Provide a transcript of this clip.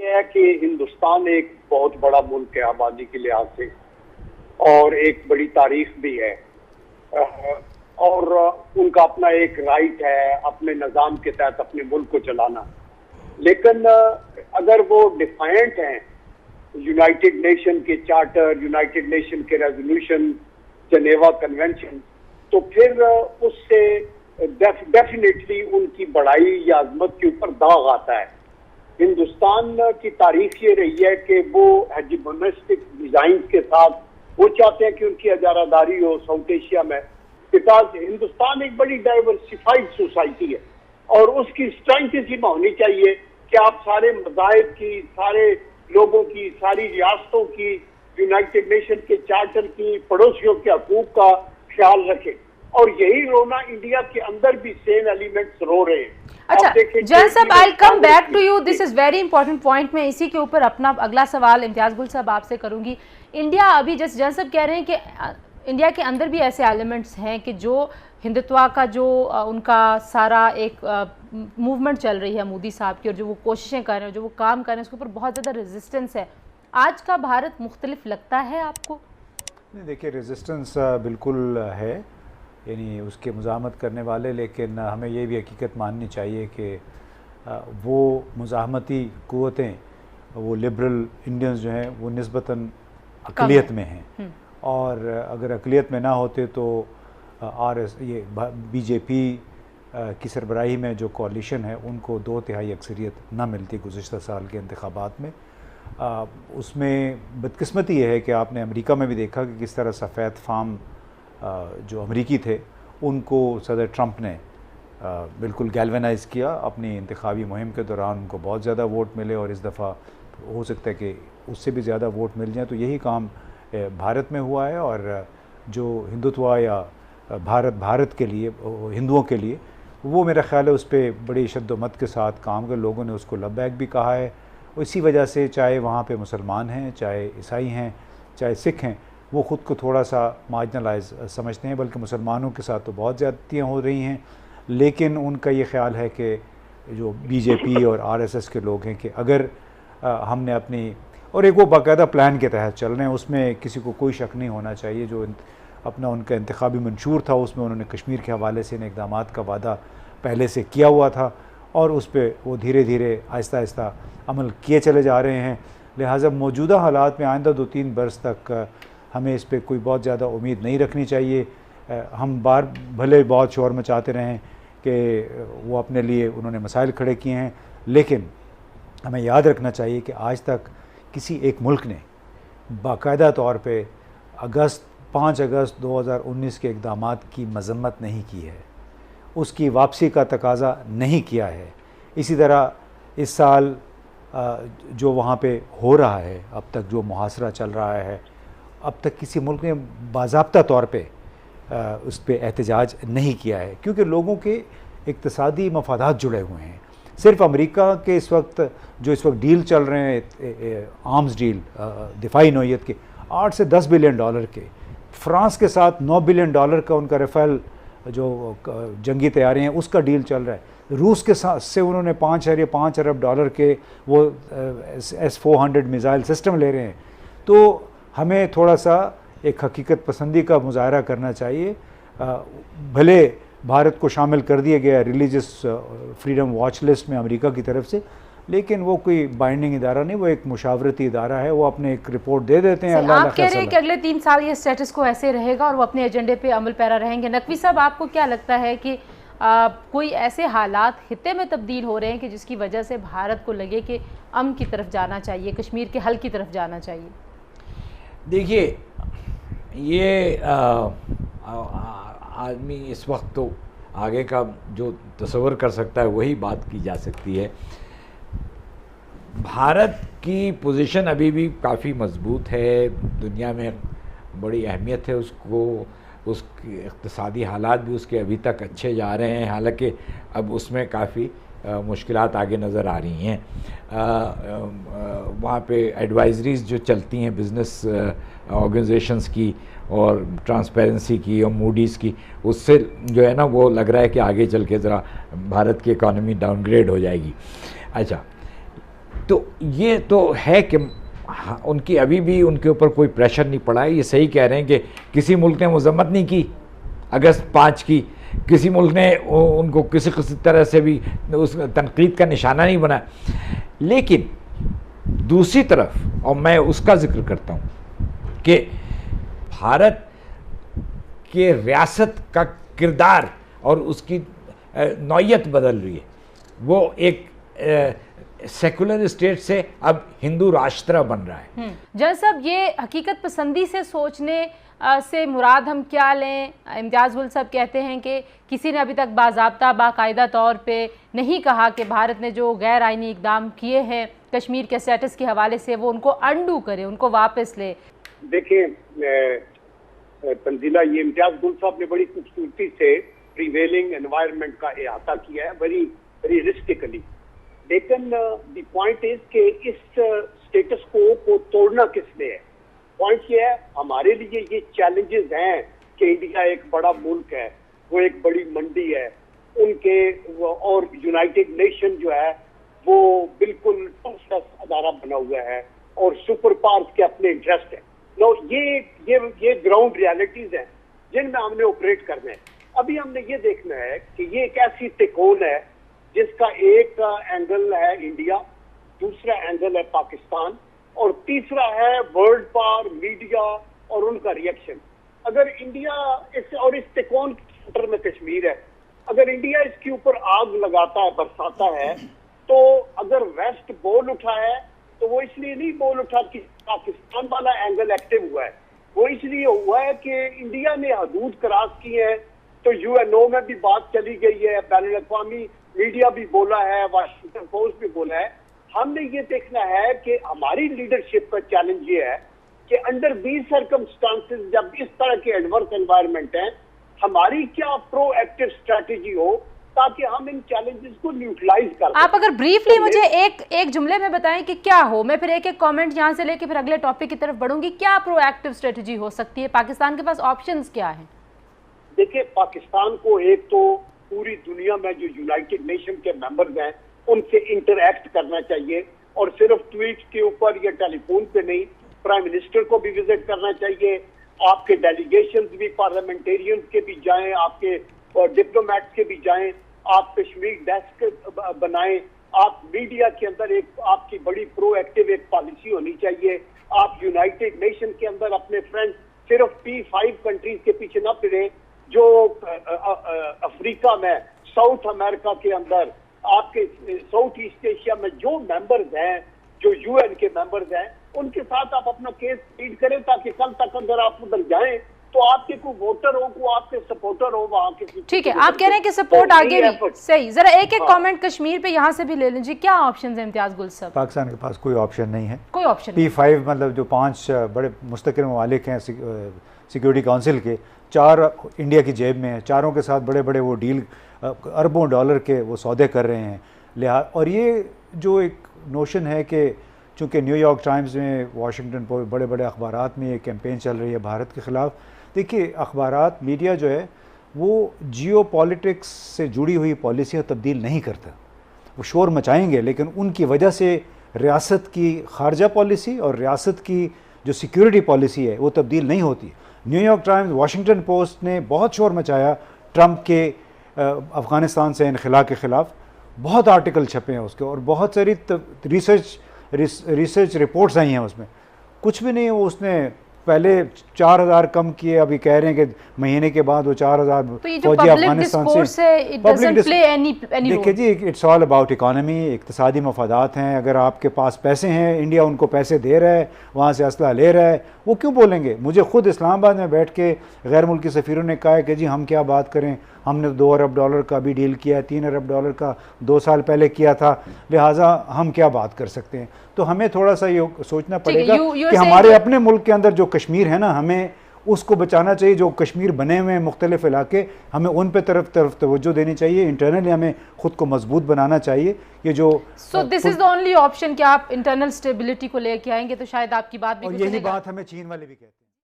یہ ہے کہ ہندوستان ایک بہت بڑا ملک ہے آبادی کے لحاظ سے، اور ایک بڑی تاریخ بھی ہے، اور ان کا اپنا ایک رائٹ ہے اپنے نظام کے تحت اپنے ملک کو چلانا. لیکن اگر وہ ڈیفائنٹ ہیں یونائٹڈ نیشن کے چارٹر، یونائٹڈ نیشن کے ریزولوشن، جنیوا کنونشن، تو پھر اس سے ڈیفینیٹلی ان کی بڑائی یا عظمت کے اوپر داغ آتا ہے. ہندوستان کی تاریخ یہ رہی ہے کہ وہ ہیجمونسٹک ڈیزائنز کے ساتھ وہ چاہتے ہیں کہ ان کی اجارہ داری ہو ساؤتھ ایشیا میں، بیکاز ہندوستان ایک بڑی ڈائیورسفائڈ سوسائٹی ہے، اور اس کی اسٹرینتھ اسی میں ہونی چاہیے کہ آپ سارے مذاہب کی، سارے لوگوں کی، ساری ریاستوں کی، یونائٹڈ نیشن کے چارٹر کی، پڑوسیوں کے حقوق کا خیال رکھیں. اور یہی رونا انڈیا کے اندر بھی سیم ایلیمنٹس رو رہے ہیں. اچھا جل صاحب، I come back to you, this is very important point. میں اسی کے اوپر اپنا اگلا سوال امتیاز گل صاحب آپ سے کروں گی. انڈیا ابھی جیسے جل صاحب کہہ رہے ہیں کہ انڈیا کے اندر بھی ایسے ایلیمنٹس ہیں کہ جو ہندوتوا کا جو ان کا سارا ایک موومنٹ چل رہی ہے مودی صاحب کی، اور جو وہ کوششیں کر رہے ہیں، جو وہ کام کر رہے ہیں، اس کے اوپر بہت زیادہ ریزسٹنس ہے. آج کا بھارت مختلف لگتا ہے آپ کو؟ نہیں، دیکھیے ریزسٹنس بالکل ہے، یعنی اس کے مزاحمت کرنے والے، لیکن ہمیں یہ بھی حقیقت ماننی چاہیے کہ وہ مزاحمتی قوتیں، وہ لبرل انڈینز جو ہیں وہ نسبتاً اقلیت میں ہیں، اور اگر اقلیت میں نہ ہوتے تو یہ بی جے پی کی سربراہی میں جو کوalition ہے ان کو 2/3 اکثریت نہ ملتی گزشتہ سال کے انتخابات میں. اس میں بدقسمتی یہ ہے کہ آپ نے امریکہ میں بھی دیکھا کہ کس طرح سفید فام جو امریکی تھے ان کو صدر ٹرمپ نے بالکل گیلونائز کیا اپنی انتخابی مہم کے دوران. ان کو بہت زیادہ ووٹ ملے، اور اس دفعہ ہو سکتا ہے کہ اس سے بھی زیادہ ووٹ مل جائیں. تو یہی کام بھارت میں ہوا ہے، اور جو ہندوتوا یا بھارت کے لیے، ہندوؤں کے لیے، وہ میرا خیال ہے اس پہ بڑی شد و مت کے ساتھ کام کر، لوگوں نے اس کو لبیک بھی کہا ہے. اسی وجہ سے چاہے وہاں پہ مسلمان ہیں، چاہے عیسائی ہیں، چاہے سکھ ہیں، وہ خود کو تھوڑا سا مارجنلائز سمجھتے ہیں، بلکہ مسلمانوں کے ساتھ تو بہت زیادتیاں ہو رہی ہیں. لیکن ان کا یہ خیال ہے کہ جو بی جے پی اور RSS کے لوگ ہیں کہ اگر ہم نے اپنی، اور ایک وہ باقاعدہ پلان کے تحت چل رہے ہیں، اس میں کسی کو کوئی شک نہیں ہونا چاہیے. جو اپنا ان کا انتخابی منشور تھا اس میں انہوں نے کشمیر کے حوالے سے ان اقدامات کا وعدہ پہلے سے کیا ہوا تھا، اور اس پہ وہ دھیرے دھیرے آہستہ آہستہ عمل کیے چلے جا رہے ہیں. لہٰذا موجودہ حالات میں آئندہ 2-3 برس تک ہمیں اس پہ کوئی بہت زیادہ امید نہیں رکھنی چاہیے. ہم بھلے بہت شور مچاتے رہیں کہ وہ اپنے لیے انہوں نے مسائل کھڑے کیے ہیں، لیکن ہمیں یاد رکھنا چاہیے کہ آج تک کسی ایک ملک نے باقاعدہ طور پہ 5 اگست 2019 کے اقدامات کی مذمت نہیں کی ہے، اس کی واپسی کا تقاضا نہیں کیا ہے. اسی طرح اس سال جو وہاں پہ ہو رہا ہے، اب تک جو محاصرہ چل رہا ہے، اب تک کسی ملک نے باضابطہ طور پہ اس پہ احتجاج نہیں کیا ہے، کیونکہ لوگوں کے اقتصادی مفادات جڑے ہوئے ہیں. صرف امریکہ کے اس وقت ڈیل چل رہے ہیں، آرمز ڈیل دفاعی نوعیت کے 8 سے 10 بلین ڈالر کے، فرانس کے ساتھ 9 بلین ڈالر کا ان کا رافیل جو جنگی طیارے ہیں اس کا ڈیل چل رہا ہے. روس کے ساتھ سے انہوں نے 5.5 ارب ڈالر کے وہ S-400 میزائل سسٹم لے رہے ہیں. تو ہمیں تھوڑا سا ایک حقیقت پسندی کا مظاہرہ کرنا چاہیے. بھلے بھارت کو شامل کر دیا گیا ہے ریلیجس فریڈم واچ لسٹ میں امریکہ کی طرف سے، لیکن وہ کوئی بائنڈنگ ادارہ نہیں، وہ ایک مشاورتی ادارہ ہے. وہ اپنے ایک رپورٹ دے دیتے ہیں. اللہ آپ کہہ رہے ہیں کہ اگلے 3 سال یہ اسٹیٹس کو ایسے رہے گا اور وہ اپنے ایجنڈے پہ عمل پیرا رہیں گے. نقوی صاحب، آپ کو کیا لگتا ہے کہ کوئی ایسے حالات خطے میں تبدیل ہو رہے ہیں کہ جس کی وجہ سے بھارت کو لگے کہ امن کی طرف جانا چاہیے، کشمیر کے حل کی طرف جانا چاہیے؟ دیکھیے، یہ آدمی اس وقت تو آگے کا جو تصور کر سکتا ہے وہی بات کی جا سکتی ہے. بھارت کی پوزیشن ابھی بھی کافی مضبوط ہے، دنیا میں بڑی اہمیت ہے اس کو، اس کی اقتصادی حالات بھی اس کے ابھی تک اچھے جا رہے ہیں، حالانکہ اب اس میں کافی مشکلات آگے نظر آ رہی ہیں. وہاں پہ ایڈوائزریز جو چلتی ہیں بزنس آرگنائزیشنز کی اور ٹرانسپیرنسی کی اور موڈیز کی، اس سے جو ہے نا وہ لگ رہا ہے کہ آگے چل کے ذرا بھارت کی اکانومی ڈاؤن گریڈ ہو جائے گی. اچھا، تو یہ تو ہے کہ ان کی ابھی بھی ان کے اوپر کوئی پریشر نہیں پڑا ہے. یہ صحیح کہہ رہے ہیں کہ کسی ملک نے مذمت نہیں کی اگست 5 کی, کسی ملک نے ان کو کسی طرح سے بھی اس تنقید کا نشانہ نہیں بنا. لیکن دوسری طرف, اور میں اس کا ذکر کرتا ہوں کہ بھارت کے ریاست کا کردار اور اس کی نوعیت بدل رہی ہے. وہ ایک سیکولر اسٹیٹ سے اب ہندو راشٹرا بن رہا ہے. جنرل صاحب, یہ حقیقت پسندی سے سوچنے سے مراد ہم کیا لیں؟ امتیاز گل صاحب کہتے ہیں کہ کسی نے ابھی تک باضابطہ باقاعدہ طور پہ نہیں کہا کہ بھارت نے جو غیر آئینی اقدام کیے ہیں کشمیر کے اسٹیٹس کے حوالے سے وہ ان کو انڈو کرے, ان کو واپس لے. دیکھیں تنزیلہ, یہ امتیاز گل صاحب نے بڑی خوبصورتی سے پریویلنگ انوائرمنٹ کا احاطہ کیا ہے, ویری ریئلسٹکلی. لیکن دی پوائنٹ از کہ اس اسٹیٹس کو توڑنا کس نے ہے. پوائنٹ یہ ہے, ہمارے لیے یہ چیلنجز ہیں کہ انڈیا ایک بڑا ملک ہے, وہ ایک بڑی منڈی ہے ان کے, اور یونائٹڈ نیشن جو ہے وہ بالکل ادارہ بنا ہوا ہے اور سپر پاورز کے اپنے انٹرسٹ ہیں. نو یہ گراؤنڈ ریالٹیز ہیں جن میں ہم نے آپریٹ کرنا ہے. ابھی ہم نے یہ دیکھنا ہے کہ یہ ایک ایسی تکون ہے جس کا ایک اینگل ہے انڈیا, دوسرا اینگل ہے پاکستان, اور تیسرا ہے ورلڈ پاور, میڈیا اور ان کا ریئیکشن. اگر انڈیا اور اس تکون کے سینٹر میں کشمیر ہے, اگر انڈیا اس کے اوپر آگ لگاتا ہے, برساتا ہے, تو اگر ویسٹ بول اٹھا ہے تو وہ اس لیے نہیں بول اٹھا کہ پاکستان والا اینگل ایکٹیو ہوا ہے, وہ اس لیے ہوا ہے کہ انڈیا نے حدود کراس کی ہے. تو یو این او میں بھی بات چلی گئی ہے, بین الاقوامی میڈیا بھی بولا ہے, واشنگٹن پوسٹ بھی بولا ہے. ہم نے یہ دیکھنا ہے کہ ہماری لیڈرشپ کا چیلنج یہ ہے کہ انڈر دیز سرکمسٹانسز جب اس طرح کے ایڈورس انوائرمنٹ ہیں, ہماری کیا پرو ایکٹیو اسٹریٹجی ہو تاکہ ہم ان چیلنجز کو نیوٹرلائز کر سکیں. آپ اگر بریفلی مجھے ایک جملے میں بتائیں کہ کیا ہو, میں پھر ایک کامنٹ یہاں سے لے کے پھر اگلے ٹاپک کی طرف بڑھوں گی. کیا پرو ایکٹیو اسٹریٹجی ہو سکتی ہے؟ پاکستان کے پاس آپشنز کیا ہیں؟ دیکھیں, پاکستان کو ایک تو پوری دنیا میں جو یونائٹڈ نیشن کے ممبرز ہیں ان سے انٹریکٹ کرنا چاہیے, اور صرف ٹویٹ کے اوپر یا ٹیلی فون پہ نہیں, پرائم منسٹر کو بھی وزٹ کرنا چاہیے, آپ کے ڈیلیگیشنز بھی پارلیمنٹیرینز کے بھی جائیں, آپ کے ڈپلومیٹس کے بھی جائیں, آپ کشمیر ڈیسک بنائیں, آپ میڈیا کے اندر ایک آپ کی بڑی پرو ایکٹیو ایک پالیسی ہونی چاہیے. آپ یونائٹڈ نیشن کے اندر اپنے فرینڈ صرف P5 کنٹریز کے پیچھے نہ پھریں, جو افریقہ میں, ساؤتھ امریکہ کے اندر, آپ کے ساؤتھ ایسٹ ایشیا میں جو ممبرز ہیں, جو یو این کے ممبرز ہیں, ان کے ساتھ آپ اپنا کیس لیڈ کریں تاکہ کل تک اگر آپ ادھر جائیں تو آپ کے کوئی ووٹر ہو, کوئی آپ کے سپورٹر ہو وہاں کے. ٹھیک ہے, آپ کہہ رہے ہیں کہ سپورٹ آگے بھی صحیح. ذرا ایک کامنٹ کشمیر پہ یہاں سے بھی لے لیں جی, کیا آپشنز ہیں امتیاز گل صاحب؟ پاکستان کے پاس کوئی آپشن نہیں ہے, کوئی آپشن. P5 مطلب جو 5 بڑے مستقل ممالک ہیں سیکیورٹی کونسل کے, 4 انڈیا کی جیب میں ہیں, چاروں کے ساتھ بڑے بڑے وہ ڈیل اربوں ڈالر کے وہ سودے کر رہے ہیں. اور یہ جو ایک نوشن ہے کہ چونکہ نیو یارک ٹائمز میں, واشنگٹن پوسٹ, بڑے بڑے اخبارات میں یہ کیمپین چل رہی ہے بھارت کے خلاف. دیکھیے, اخبارات, میڈیا جو ہے وہ جیو پالیٹکس سے جڑی ہوئی پالیسیاں تبدیل نہیں کرتا. وہ شور مچائیں گے لیکن ان کی وجہ سے ریاست کی خارجہ پالیسی اور ریاست کی جو سیکیورٹی پالیسی ہے وہ تبدیل نہیں ہوتی. New York Times, Washington post نے بہت شور مچایا ٹرمپ کے افغانستان سے انخلا کے خلاف, بہت آرٹیکل چھپے ہیں اس کے, اور بہت ساری ریسرچ رپورٹس آئی ہیں اس میں. کچھ بھی نہیں, وہ اس نے پہلے 4000 کم کیے, ابھی کہہ رہے ہیں کہ مہینے کے بعد وہ 4000 فوجی افغانستان سے. دیکھیے جی, اٹس آل اباؤٹ اکانومی, اقتصادی مفادات ہیں. اگر آپ کے پاس پیسے ہیں, انڈیا ان کو پیسے دے رہا ہے, وہاں سے اسلحہ لے رہا ہے, وہ کیوں بولیں گے؟ مجھے خود اسلام آباد میں بیٹھ کے غیر ملکی سفیروں نے کہا ہے کہ جی ہم کیا بات کریں, ہم نے $2 ارب کا بھی ڈیل کیا ہے, $3 ارب کا 2 سال پہلے کیا تھا, لہٰذا ہم کیا بات کر سکتے ہیں. تو ہمیں تھوڑا سا یہ سوچنا پڑے گا کہ ہمارے اپنے ملک کے اندر جو کشمیر ہے نا, ہمیں اس کو بچانا چاہیے. جو کشمیر بنے ہوئے ہیں مختلف علاقے, ہمیں ان پہ طرف توجہ دینی چاہیے. انٹرنلی ہمیں خود کو مضبوط بنانا چاہیے. یہ جو سو دس از دا اونلی آپشن کہ آپ انٹرنل اسٹیبلٹی کو لے کے آئیں گے تو شاید آپ کی بات بھی, اور یہی بات ہمیں چین والے بھی کہتے ہیں.